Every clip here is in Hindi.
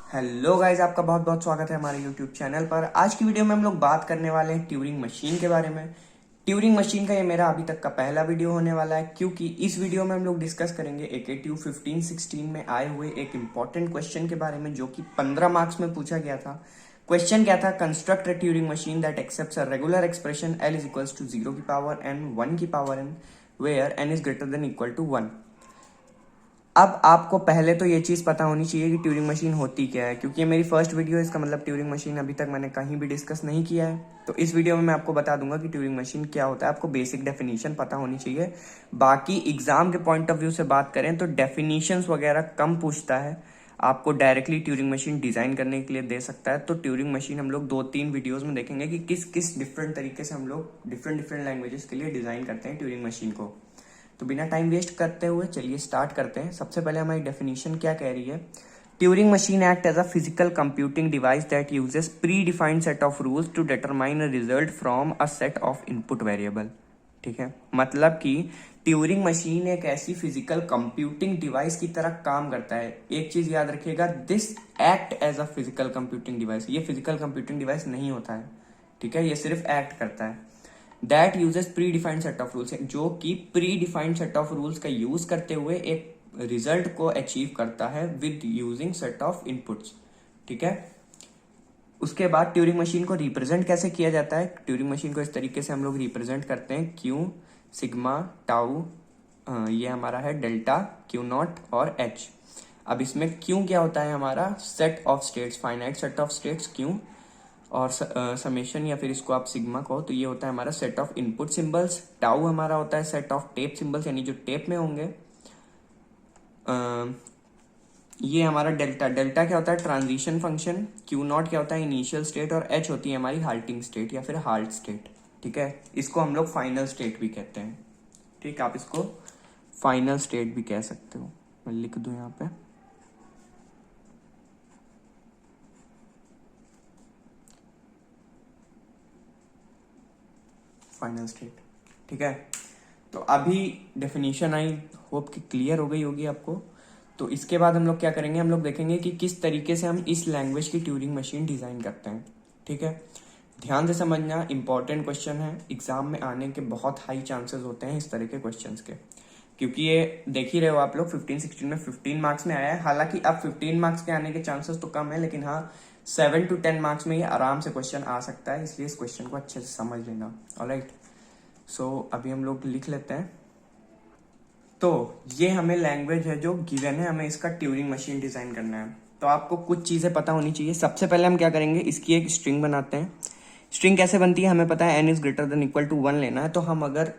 हेलो गाइज, आपका बहुत बहुत स्वागत है हमारे यूट्यूब चैनल पर। आज की वीडियो में हम लोग बात करने वाले हैं ट्यूरिंग मशीन के बारे में। ट्यूरिंग मशीन का ये मेरा अभी तक का पहला वीडियो होने वाला है, क्योंकि इस वीडियो में हम लोग डिस्कस करेंगे AKTU 15-16 में आए हुए एक इम्पॉर्टेंट क्वेश्चन के बारे में, जो कि 15 मार्क्स में पूछा गया था। क्वेश्चन क्या था? Construct a Turing machine that accepts a regular expression L is equals to 0 की पावर n 1 की power n where n is greater than equal to 1। अब आपको पहले तो ये चीज़ पता होनी चाहिए कि ट्यूरिंग मशीन होती क्या है, क्योंकि ये मेरी फर्स्ट वीडियो है। इसका मतलब ट्यूरिंग मशीन अभी तक मैंने कहीं भी डिस्कस नहीं किया है। तो इस वीडियो में मैं आपको बता दूंगा कि ट्यूरिंग मशीन क्या होता है। आपको बेसिक डेफिनेशन पता होनी चाहिए। बाकी एग्जाम के पॉइंट ऑफ व्यू से बात करें तो डेफिनेशंस वगैरह कम पूछता है, आपको डायरेक्टली ट्यूरिंग मशीन डिजाइन करने के लिए दे सकता है। तो ट्यूरिंग मशीन हम लोग 2-3 वीडियोस में देखेंगे कि किस किस डिफरेंट तरीके से हम लोग डिफरेंट लैंग्वेजेस के लिए डिजाइन करते हैं ट्यूरिंग मशीन को। तो बिना टाइम वेस्ट करते हुए चलिए स्टार्ट करते हैं। सबसे पहले हमारी डेफिनेशन क्या कह रही है? Turing machine act as a physical computing device that uses predefined set of rules to determine a result from a set of input variable. ठीक है, मतलब कि ट्यूरिंग मशीन एक ऐसी फिजिकल कंप्यूटिंग डिवाइस की तरह काम करता है। एक चीज याद रखिएगा, this act as a physical computing device. ये फिजिकल कंप्यूटिंग डिवाइस नहीं होता है, ठीक है, ये सिर्फ एक्ट करता है। That uses predefined set of rules, जो कि pre defined set of rules का यूज करते हुए एक रिजल्ट को अचीव करता है with using set of inputs. ठीक है, उसके बाद ट्यूरिंग मशीन को रिप्रेजेंट कैसे किया जाता है? ट्यूरिंग मशीन को इस तरीके से हम लोग रिप्रेजेंट करते हैं, क्यू सिग्मा टाउ, ये हमारा है डेल्टा क्यू नॉट और एच। अब इसमें क्यू क्या होता है? हमारा set of states, finite set of states Q, और समेशन या फिर इसको आप सिग्मा कहो, तो ये होता है हमारा set of input symbols. Tau हमारा होता है सेट ऑफ टेप सिंबल्स, यानी जो टेप में होंगे। ये हमारा डेल्टा, क्या होता है? Transition function. क्यू नॉट क्या होता है? Initial state. और एच होती है हमारी हाल्टिंग स्टेट या फिर हाल्ट स्टेट। ठीक है, इसको हम लोग फाइनल स्टेट भी कहते हैं। ठीक, आप इसको फाइनल स्टेट भी कह सकते हो। मैं लिख दूं यहाँ पे फाइनल स्टेट। ठीक है, तो अभी डेफिनेशन आई, होप कि क्लियर हो गई होगी आपको। तो इसके बाद हम लोग क्या करेंगे? हम लोग देखेंगे कि किस तरीके से हम इस लैंग्वेज की ट्यूरिंग मशीन डिजाइन करते हैं। ठीक है, ध्यान से समझना, इंपॉर्टेंट क्वेश्चन है। एग्जाम में आने के बहुत हाई चांसेस होते हैं इस तरह के क्वेश्चंस के, क्योंकि ये देख ही रहे हो आप लोग 15-16 में 15 मार्क्स में आया है। हालांकि अब 15 मार्क्स के आने के चांसेस तो कम है, लेकिन हाँ 7-10 मार्क्स में ये आराम से क्वेश्चन आ सकता है, इसलिए इस क्वेश्चन को अच्छे से समझ लेना। ऑलराइट, सो अभी हम लोग लिख लेते हैं। तो ये हमें लैंग्वेज है जो गिवन है, हमें इसका ट्यूरिंग मशीन डिजाइन करना है। तो आपको कुछ चीजें पता होनी चाहिए। सबसे पहले हम क्या करेंगे, इसकी एक स्ट्रिंग बनाते हैं। स्ट्रिंग कैसे बनती है? हमें पता है n is greater than equal to 1 लेना है। तो हम, अगर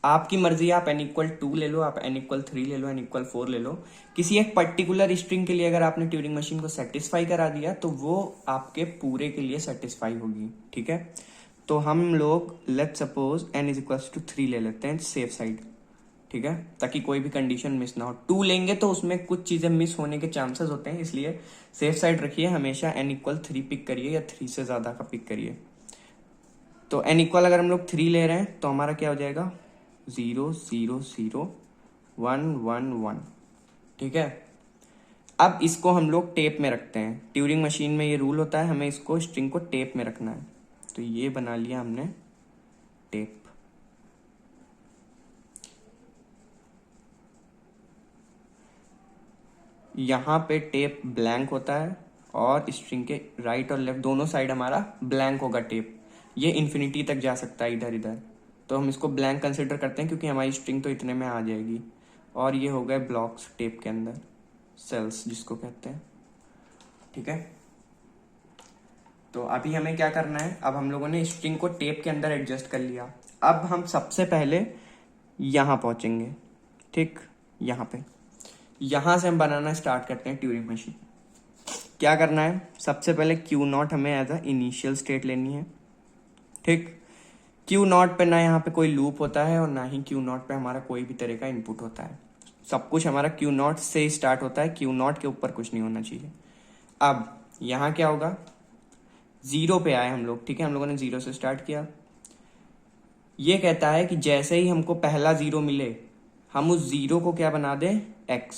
आपकी मर्जी, आप n इक्वल 2 ले लो, आप n इक्वल 3 ले लो, n इक्वल 4 ले लो। किसी एक पर्टिकुलर स्ट्रिंग के लिए अगर आपने ट्यूरिंग मशीन को सेटिस्फाई करा दिया तो वो आपके पूरे के लिए सेटिस्फाई होगी। ठीक है, तो हम लोग let suppose n is equal to 3 ले लेते हैं, सेफ साइड। ठीक है, ताकि कोई भी कंडीशन मिस ना हो। 2 लेंगे तो उसमें कुछ चीजें मिस होने के चांसेस होते हैं, इसलिए सेफ साइड रखिए। हमेशा n इक्वल 3 पिक करिए या 3 से ज्यादा का पिक करिए। तो n इक्वल अगर हम लोग 3 ले रहे हैं तो हमारा क्या हो जाएगा? 0 0 0 1 1 1। ठीक है, अब इसको हम लोग टेप में रखते हैं। ट्यूरिंग मशीन में ये रूल होता है, हमें इसको स्ट्रिंग को टेप में रखना है। तो ये बना लिया हमने टेप। यहाँ पे टेप ब्लैंक होता है और स्ट्रिंग के राइट और लेफ्ट दोनों साइड हमारा ब्लैंक होगा टेप। ये इन्फिनिटी तक जा सकता है इधर इधर, तो हम इसको ब्लैंक कंसिडर करते हैं, क्योंकि हमारी स्ट्रिंग तो इतने में आ जाएगी। और ये हो गए ब्लॉक्स टेप के अंदर, सेल्स जिसको कहते हैं। ठीक है, तो अभी हमें क्या करना है? अब हम लोगों ने स्ट्रिंग को टेप के अंदर एडजस्ट कर लिया। अब हम सबसे पहले यहाँ पहुंचेंगे। ठीक, यहाँ पे, यहां से हम बनाना स्टार्ट करते हैं ट्यूरिंग मशीन। क्या करना है? सबसे पहले क्यू नॉट हमें एज अ इनिशियल स्टेट लेनी है। ठीक, क्यू नॉट पे ना यहाँ पे कोई लूप होता है और ना ही क्यू नॉट पे हमारा कोई भी तरह का इनपुट होता है। सब कुछ हमारा क्यू नॉट से ही स्टार्ट होता है, क्यू नॉट के ऊपर कुछ नहीं होना चाहिए। अब यहाँ क्या होगा? 0 पे आए हम लोग। ठीक है, हम लोगों ने 0 से स्टार्ट किया। ये कहता है कि जैसे ही हमको पहला 0 मिले, हम उस 0 को क्या बना दें? x।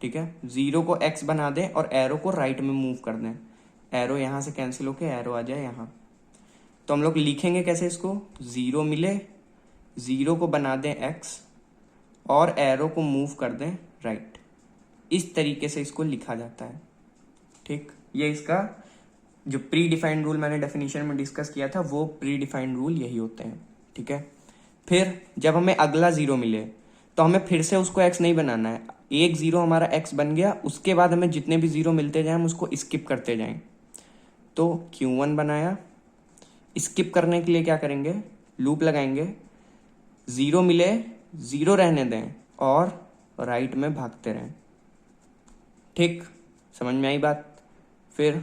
ठीक है, 0 को x बना दें और एरो को राइट में मूव कर दें। एरो यहाँ से कैंसिल होके एरो आ जाए यहाँ। तो हम लोग लिखेंगे कैसे इसको, 0 मिले, 0 को बना दें x और एरो को मूव कर दें राइट। इस तरीके से इसको लिखा जाता है। ठीक, ये इसका जो प्री डिफाइंड रूल मैंने डेफिनेशन में डिस्कस किया था, वो प्री डिफाइंड रूल यही होते हैं। ठीक है, फिर जब हमें अगला 0 मिले तो हमें फिर से उसको x नहीं बनाना है। एक 0 हमारा x बन गया, उसके बाद हमें जितने भी 0 मिलते जाएं हम उसको स्किप करते जाएं। तो Q1 बनाया, स्किप करने के लिए क्या करेंगे, लूप लगाएंगे, 0 मिले 0 रहने दें और राइट में भागते रहें। ठीक, समझ में आई बात। फिर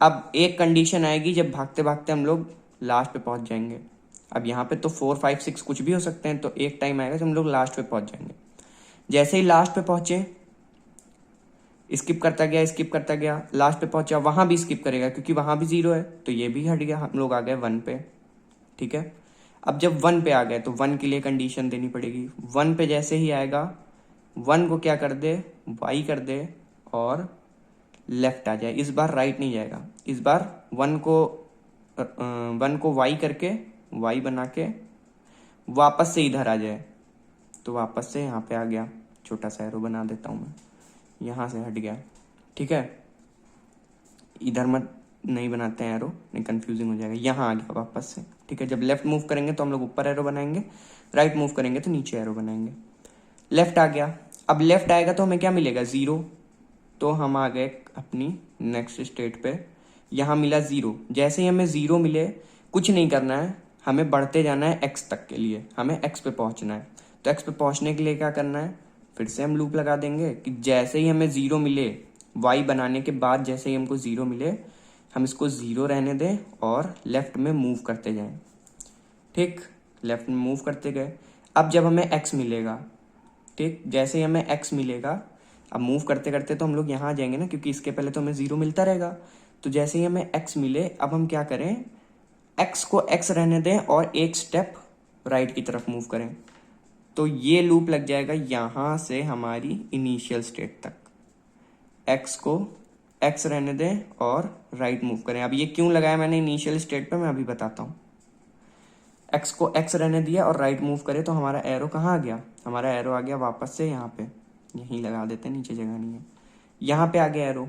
अब एक कंडीशन आएगी जब भागते भागते हम लोग लास्ट पे पहुंच जाएंगे। अब यहाँ पे तो 4, 5, 6 कुछ भी हो सकते हैं, तो एक टाइम आएगा जब हम लोग लास्ट पे पहुंच जाएंगे। जैसे ही लास्ट पे पहुंचे, स्किप करता गया, लास्ट पे पहुंचा, वहां भी स्किप करेगा क्योंकि वहां भी 0 है, तो ये भी हट गया, हम लोग आ गए 1 पे। ठीक है, अब जब 1 पे आ गए तो 1 के लिए कंडीशन देनी पड़ेगी। 1 पे जैसे ही आएगा, 1 को क्या कर दे, y कर दे और लेफ्ट आ जाए। इस बार राइट नहीं जाएगा, इस बार 1 को y करके, y बना के वापस से इधर आ जाए। तो वापस से यहाँ पे आ गया, छोटा सा एरो बना देता हूँ मैं, यहाँ से हट गया। ठीक है, इधर मत नहीं बनाते हैं एरो, नहीं कंफ्यूजिंग हो जाएगा। यहाँ आ गया वापस से। ठीक है, जब लेफ्ट मूव करेंगे तो हम लोग ऊपर एरो बनाएंगे, राइट मूव करेंगे तो नीचे एरो बनाएंगे। लेफ्ट आ गया, अब लेफ्ट आएगा तो हमें क्या मिलेगा, 0। तो हम आ गए अपनी नेक्स्ट स्टेट पे। यहाँ मिला 0, जैसे ही हमें 0 मिले कुछ नहीं करना है, हमें बढ़ते जाना है x तक के लिए, हमें x पे पहुंचना है। तो x पे पहुंचने के लिए क्या करना है, फिर से हम लूप लगा देंगे कि जैसे ही हमें 0 मिले, y बनाने के बाद जैसे ही हमको 0 मिले, हम इसको 0 रहने दें और लेफ्ट में मूव करते जाएं। ठीक, लेफ्ट में मूव करते गए। अब जब हमें x मिलेगा, ठीक, जैसे ही हमें x मिलेगा, अब मूव करते करते तो हम लोग यहाँ आ जाएंगे ना, क्योंकि इसके पहले तो हमें 0 मिलता रहेगा। तो जैसे ही हमें x मिले, अब हम क्या करें, x को x रहने दें और एक स्टेप राइट की तरफ मूव करें। तो ये लूप लग जाएगा यहाँ से हमारी इनिशियल स्टेट तक। x को x रहने दें और राइट मूव करें। अब ये क्यों लगाया मैंने इनिशियल स्टेट पे, मैं अभी बताता हूँ। x को x रहने दिया और राइट मूव करे तो हमारा एरो कहाँ आ गया, हमारा एरो आ गया वापस से यहाँ पे, यहीं लगा देते हैं, नीचे जगह नहीं है, यहाँ पे आ गया एरो।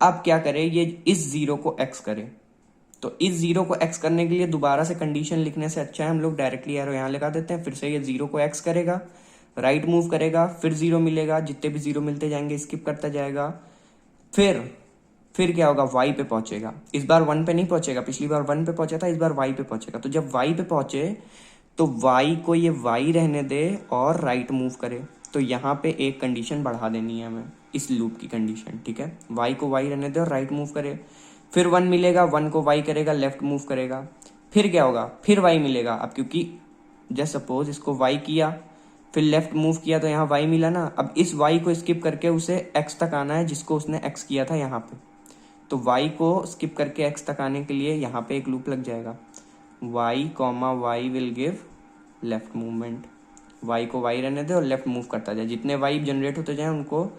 अब क्या करे, ये इस 0 को x करे। तो इस 0 को x करने के लिए दोबारा से कंडीशन लिखने से अच्छा है हम लोग डायरेक्टली एरो यहाँ लगा देते हैं। फिर से ये 0 को x करेगा, राइट मूव करेगा, फिर 0 मिलेगा, जितने भी 0 मिलते जाएंगे स्किप करता जाएगा। फिर क्या होगा, y पे पहुंचेगा। इस बार 1 पे नहीं पहुंचेगा, पिछली बार 1 पे पहुंचा था, इस बार y पे पहुंचेगा। तो जब y पे पहुंचे तो y को ये y रहने दे और राइट मूव करे। तो यहाँ पे एक कंडीशन बढ़ा देनी है हमें, इस लूप की कंडीशन। ठीक है, y को y रहने दे और राइट मूव करे। फिर 1 मिलेगा, 1 को y करेगा, लेफ्ट मूव करेगा। फिर क्या होगा, फिर y मिलेगा। अब क्योंकि जस्ट सपोज इसको y किया, फिर लेफ्ट मूव किया तो यहाँ y मिला ना। अब इस y को स्किप करके उसे x तक आना है जिसको उसने x किया था यहाँ पे। तो y को स्किप करके x तक आने के लिए यहाँ पे एक लूप लग जाएगा, y will give left movement. y को y रहने दे और लेफ्ट मूव करता जाए, जितने y जनरेट होते जाए उनको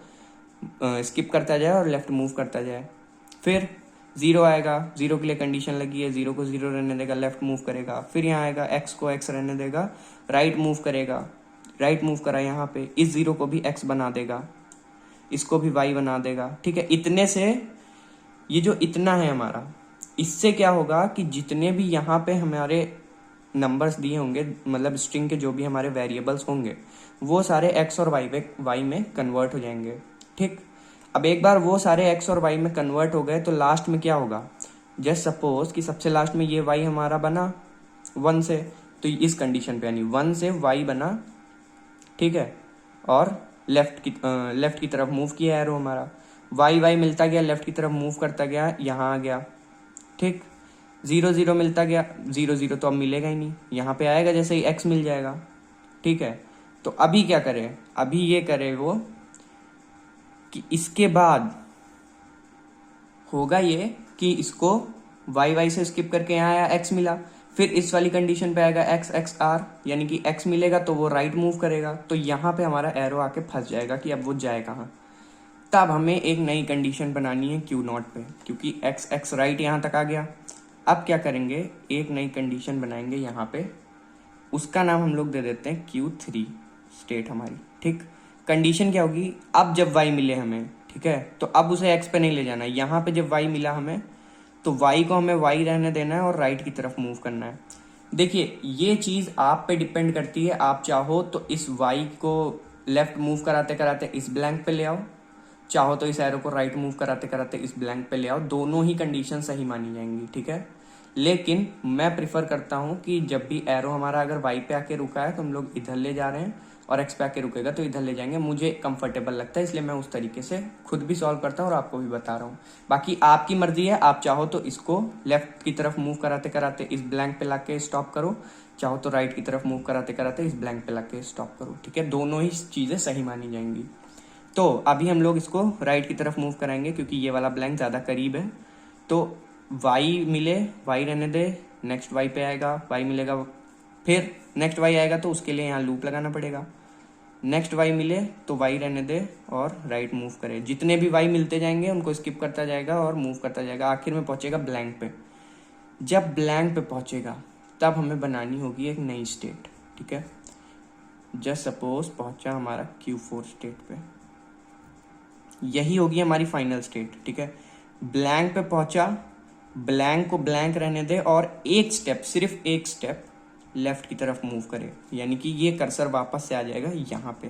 स्किप करता जाए और लेफ्ट मूव करता जाए। फिर 0 आएगा, 0 के लिए कंडीशन लगी है, 0 को 0 रहने देगा, लेफ्ट मूव करेगा। फिर यहाँ आएगा, x को x रहने देगा, राइट मूव करेगा, राइट मूव करा यहाँ पे, इस 0 को भी x बना देगा, इसको भी y बना देगा। ठीक है, इतने से ये जो इतना है हमारा, इससे क्या होगा कि जितने भी यहाँ पे हमारे नंबर्स दिए होंगे, मतलब स्ट्रिंग के जो भी हमारे वेरिएबल्स होंगे, वो सारे x और y में कन्वर्ट हो जाएंगे। ठीक, अब एक बार वो सारे x और y में कन्वर्ट हो गए तो लास्ट में क्या होगा, जस्ट सपोज कि सबसे लास्ट में ये y हमारा बना 1 से, तो इस कंडीशन पे यानी 1 से y बना। ठीक है, और लेफ्ट की तरफ मूव किया एरो हमारा, y मिलता गया, लेफ्ट की तरफ मूव करता गया, यहाँ आ गया। ठीक, 0 0 मिलता गया, 0 0 तो अब मिलेगा ही नहीं, यहाँ पे आएगा जैसे ही x मिल जाएगा। ठीक है, तो अभी क्या करे, अभी ये करे वो कि इसके बाद होगा ये कि इसको y से स्किप करके यहाँ आया, x मिला, फिर इस वाली कंडीशन पे आएगा एक्स एक्स आर, यानी कि एक्स मिलेगा तो वो राइट मूव करेगा, तो यहाँ पे हमारा एरो आके फंस जाएगा कि अब वो जाए कहाँ। तब हमें एक नई कंडीशन बनानी है क्यू नॉट पे, क्योंकि एक्स एक्स राइट यहाँ तक आ गया। अब क्या करेंगे, एक नई कंडीशन बनाएंगे यहाँ पे, उसका नाम हम लोग दे देते हैं Q3 स्टेट हमारी। ठीक, कंडीशन क्या होगी, अब जब y मिले हमें, ठीक है, तो अब उसे x पे नहीं ले जाना है। यहाँ पे जब y मिला हमें तो y को हमें y रहने देना है और राइट की तरफ मूव करना है। देखिए ये चीज आप पे डिपेंड करती है, आप चाहो तो इस y को लेफ्ट मूव कराते कराते इस ब्लैंक पे ले आओ, चाहो तो इस एरो को राइट मूव कराते कराते इस ब्लैंक पे ले आओ, दोनों ही कंडीशन सही मानी जाएंगी। ठीक है, लेकिन मैं प्रिफर करता हूं कि जब भी एरो हमारा अगर y पे आके रुका है तो हम लोग इधर ले जा रहे हैं, और x पे आके रुकेगा तो इधर ले जाएंगे। मुझे कंफर्टेबल लगता है, इसलिए मैं उस तरीके से खुद भी सॉल्व करता हूँ और आपको भी बता रहा हूँ। बाकी आपकी मर्जी है, आप चाहो तो इसको लेफ्ट की तरफ मूव कराते कराते इस ब्लैंक पे लाके स्टॉप करो, चाहो तो राइट की तरफ मूव कराते कराते इस ब्लैंक पे लाके स्टॉप करो। ठीक है, दोनों ही चीजें सही मानी जाएंगी। तो अभी हम लोग इसको राइट की तरफ मूव कराएंगे क्योंकि ये वाला ब्लैंक ज़्यादा करीब है। तो y मिले, y रहने दे, नेक्स्ट y पे आएगा, y मिलेगा, फिर नेक्स्ट y आएगा तो उसके लिए यहाँ लूप लगाना पड़ेगा। नेक्स्ट y मिले तो y रहने दे और राइट मूव करे। जितने भी y मिलते जाएंगे उनको स्किप करता जाएगा और मूव करता जाएगा, आखिर में पहुंचेगा ब्लैंक पे। जब ब्लैंक पे पहुंचेगा तब हमें बनानी होगी एक नई स्टेट। ठीक है, जस्ट सपोज पहुंचा हमारा Q4 स्टेट पे, यही होगी हमारी फाइनल स्टेट। ठीक है, ब्लैंक पे पहुंचा, ब्लैंक को ब्लैंक रहने दे और एक स्टेप, सिर्फ एक स्टेप लेफ्ट की तरफ मूव करे, यानी कि ये कर्सर वापस से आ जाएगा यहाँ पे।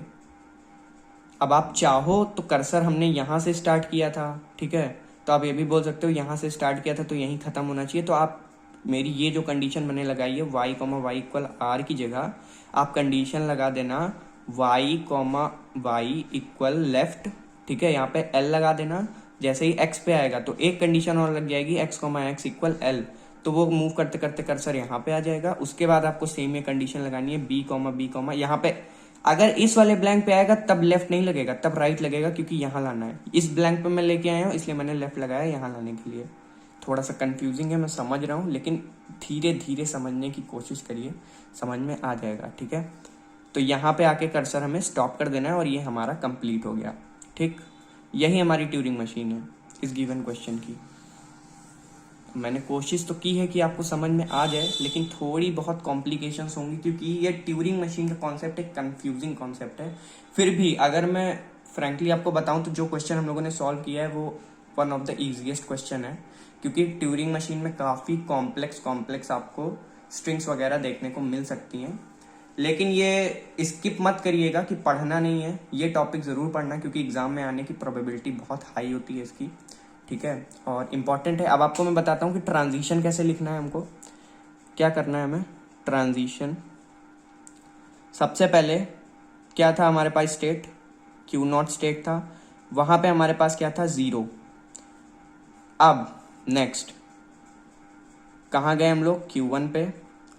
अब आप चाहो तो कर्सर हमने यहाँ से स्टार्ट किया था, ठीक है, तो आप ये भी बोल सकते हो यहाँ से स्टार्ट किया था तो यहीं खत्म होना चाहिए। तो आप मेरी ये जो कंडीशन मैंने लगाई है y comma Y equal R की जगह आप कंडीशन लगा देना y comma Y equal left. ठीक है, यहाँ पे l लगा देना, जैसे ही x पे आएगा तो एक कंडीशन और लग जाएगी x comma x equal l, तो वो मूव करते करते कर्सर यहाँ पे आ जाएगा। उसके बाद आपको सेम ये कंडीशन लगानी है b कॉमा यहाँ पे अगर इस वाले ब्लैंक पे आएगा तब लेफ्ट नहीं लगेगा, तब राइट लगेगा, क्योंकि यहाँ लाना है। इस ब्लैंक पे मैं लेके आया हूँ इसलिए मैंने लेफ्ट लगाया यहाँ लाने के लिए। थोड़ा सा कंफ्यूजिंग है, मैं समझ रहा हूँ, लेकिन धीरे धीरे समझने की कोशिश करिए, समझ में आ जाएगा। ठीक है, तो यहाँ पे आके कर्सर हमें स्टॉप कर देना है और ये हमारा कंप्लीट हो गया। ठीक, यही हमारी ट्यूरिंग मशीन है इस गिवन क्वेश्चन की। मैंने कोशिश तो की है कि आपको समझ में आ जाए, लेकिन थोड़ी बहुत कॉम्प्लिकेशंस होंगी क्योंकि ये ट्यूरिंग मशीन का कॉन्सेप्ट एक कंफ्यूजिंग कॉन्सेप्ट है। फिर भी अगर मैं फ्रैंकली आपको बताऊं तो जो क्वेश्चन हम लोगों ने सॉल्व किया है वो one of the easiest question है, क्योंकि ट्यूरिंग मशीन में काफ़ी कॉम्प्लेक्स आपको स्ट्रिंग्स वगैरह देखने को मिल सकती हैं। लेकिन ये स्किप मत करिएगा कि पढ़ना नहीं है, ये टॉपिक ज़रूर पढ़ना, क्योंकि एग्जाम में आने की प्रोबेबिलिटी बहुत हाई होती है इसकी। ठीक है, और इम्पॉर्टेंट है। अब आपको मैं बताता हूँ कि ट्रांजिशन कैसे लिखना है, हमको क्या करना है। हमें ट्रांजिशन, सबसे पहले क्या था हमारे पास स्टेट, Q0 स्टेट था, वहाँ पे हमारे पास क्या था 0। अब नेक्स्ट कहाँ गए हम लोग, Q1 पे,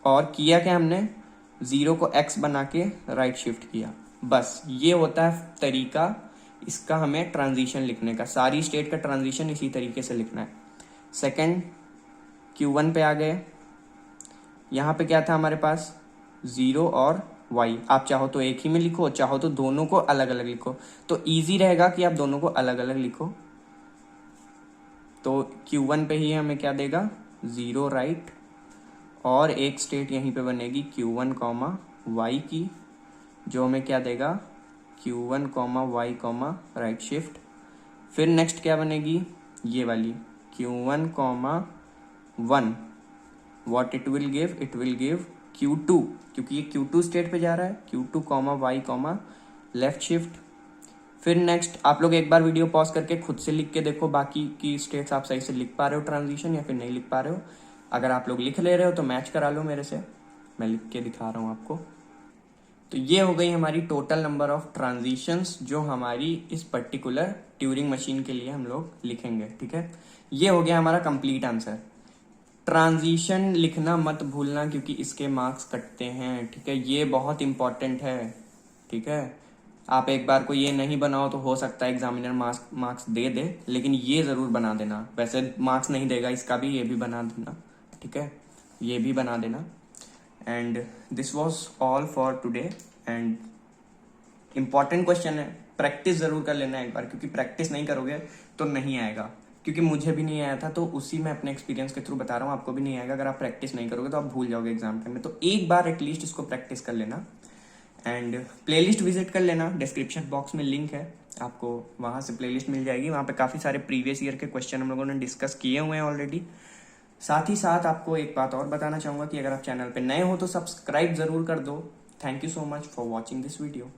और किया क्या हमने, 0 को x बना के राइट शिफ्ट किया। बस ये होता है तरीका इसका हमें ट्रांजिशन लिखने का। सारी स्टेट का ट्रांजिशन इसी तरीके से लिखना है। सेकंड, Q1 पे आ गए, यहाँ पे क्या था हमारे पास 0 और y। आप चाहो तो एक ही में लिखो, चाहो तो दोनों को अलग अलग लिखो, तो इजी रहेगा कि आप दोनों को अलग अलग लिखो। तो Q1 पे ही हमें क्या देगा 0 राइट, और एक स्टेट यहीं पे बनेगी Q1 कॉमा वाई की, जो हमें क्या देगा Q1 comma Y comma right shift. फिर नेक्स्ट क्या बनेगी ये वाली Q1 comma 1, what it will give Q2, क्योंकि ये Q2 स्टेट पे जा रहा है, Q2 comma Y comma left shift. फिर नेक्स्ट आप लोग एक बार वीडियो पॉज करके खुद से लिख के देखो बाकी की स्टेट्स आप सही से लिख पा रहे हो ट्रांजिशन या फिर नहीं लिख पा रहे हो। अगर आप लोग लिख ले रहे हो तो मैच करा लो मेरे से, मैं लिख के दिखा रहा हूँ आपको। तो ये हो गई हमारी टोटल नंबर ऑफ ट्रांजिशंस जो हमारी इस पर्टिकुलर ट्यूरिंग मशीन के लिए हम लोग लिखेंगे। ठीक है, ये हो गया हमारा कंप्लीट आंसर। ट्रांजिशन लिखना मत भूलना क्योंकि इसके मार्क्स कटते हैं। ठीक है, ये बहुत इंपॉर्टेंट है। ठीक है, आप एक बार को ये नहीं बनाओ तो हो सकता है एग्जामिनर मार्क्स दे दे, लेकिन ये जरूर बना देना। वैसे मार्क्स नहीं देगा इसका भी, ये भी बना देना। ठीक है, ये भी बना देना। And this was all for today. And important question है, प्रैक्टिस जरूर कर लेना एक बार, क्योंकि प्रैक्टिस नहीं करोगे तो नहीं आएगा। क्योंकि मुझे भी नहीं आया था, तो उसी में अपने एक्सपीरियंस के थ्रू बता रहा हूँ, आपको भी नहीं आएगा। अगर आप प्रैक्टिस नहीं करोगे तो आप भूल जाओगे एग्जाम टाइम में। तो एक बार एटलीस्ट इसको प्रैक्टिस कर लेना। एंड प्लेलिस्ट विजिट कर लेना, डिस्क्रिप्शन बॉक्स में लिंक है, आपको वहां से प्लेलिस्ट मिल जाएगी। वहां पे काफी सारे प्रीवियस ईयर के क्वेश्चन हम लोगों ने डिस्कस किए हुए हैं ऑलरेडी। साथ ही साथ आपको एक बात और बताना चाहूंगा कि अगर आप चैनल पे नए हो तो सब्सक्राइब जरूर कर दो। Thank you so much for watching this video.